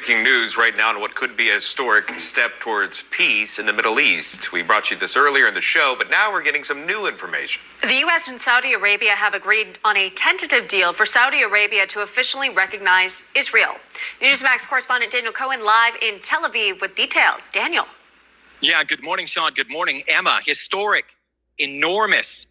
Breaking news right now on what could be a historic step towards peace in the Middle East. We brought you this earlier in the show, but now we're getting some new information. The U.S. and Saudi Arabia have agreed on a tentative deal for Saudi Arabia to officially recognize Israel. Newsmax correspondent Daniel Cohen live in Tel Aviv with details. Daniel. Yeah, good morning, Sean. Good morning, Emma. Historic, enormous,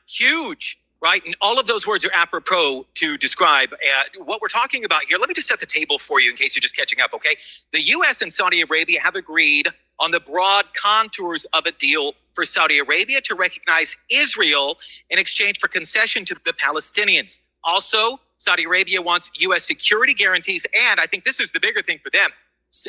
huge. Right. And all of those words are apropos to describe what we're talking about here. Let me just set the table for you in case you're just catching up. OK, the U.S. and Saudi Arabia have agreed on the broad contours of a deal for Saudi Arabia to recognize Israel in exchange for concession to the Palestinians. Also, Saudi Arabia wants U.S. security guarantees. And I think this is the bigger thing for them,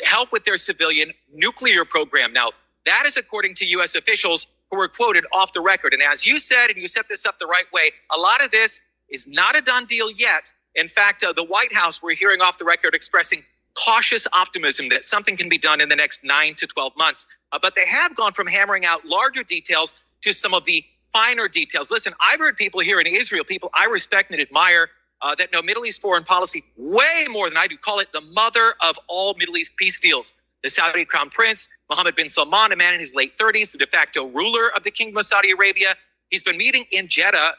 help with their civilian nuclear program. Now, that is according to U.S. officials who were quoted off the record. And as you said, and you set this up the right way, a lot of this is not a done deal yet. In fact, the White House, we're hearing off the record expressing cautious optimism that something can be done in the next 9 to 12 months. But they have gone from hammering out larger details to some of the finer details. Listen, I've heard people here in Israel, people I respect and admire, that know Middle East foreign policy way more than I do, call it the mother of all Middle East peace deals. The Saudi Crown Prince, Mohammed bin Salman, a man in his late 30s, the de facto ruler of the Kingdom of Saudi Arabia. He's been meeting in Jeddah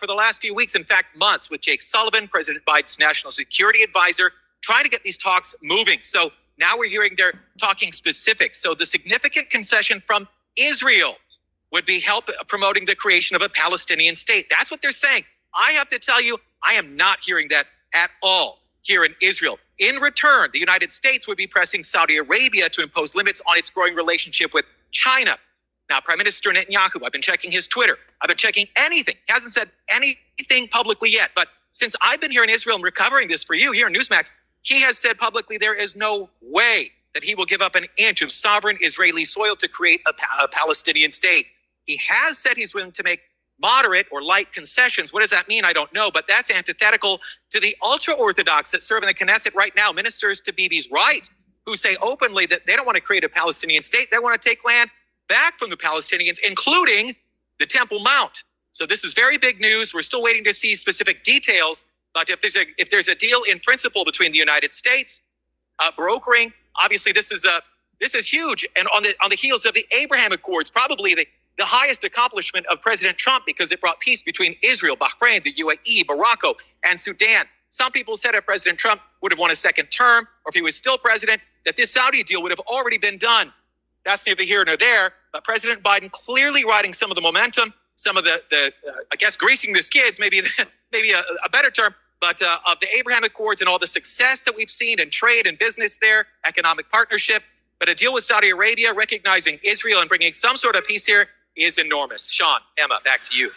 for the last few weeks, in fact, months, with Jake Sullivan, President Biden's national security advisor, trying to get these talks moving. So now we're hearing they're talking specifics. So the significant concession from Israel would be help promoting the creation of a Palestinian state. That's what they're saying. I have to tell you, I am not hearing that at all here in Israel. In return, the United States would be pressing Saudi Arabia to impose limits on its growing relationship with China. Now, Prime Minister Netanyahu, I've been checking his Twitter. I've been checking anything. He hasn't said anything publicly yet. But since I've been here in Israel and recovering this for you here in Newsmax, he has said publicly there is no way that he will give up an inch of sovereign Israeli soil to create a Palestinian state. He has said he's willing to make moderate or light concessions. What does that mean? I don't know, but that's antithetical to the ultra-Orthodox that serve in the Knesset right now, ministers to Bibi's right, who say openly that they don't want to create a Palestinian state. They want to take land back from the Palestinians, including the Temple Mount. So this is very big news. We're still waiting to see specific details, but if there's a deal in principle between the United States brokering, obviously this is huge. And on the heels of the Abraham Accords, probably the highest accomplishment of President Trump, because it brought peace between Israel, Bahrain, the UAE, Morocco, and Sudan. Some people said if President Trump would have won a second term, or if he was still president, that this Saudi deal would have already been done. That's neither here nor there. But President Biden clearly riding some of the momentum, some of the I guess, greasing the skids, maybe a better term, but of the Abraham Accords and all the success that we've seen in trade and business there, economic partnership. But a deal with Saudi Arabia, recognizing Israel and bringing some sort of peace here, is enormous. Sean, Emma, back to you.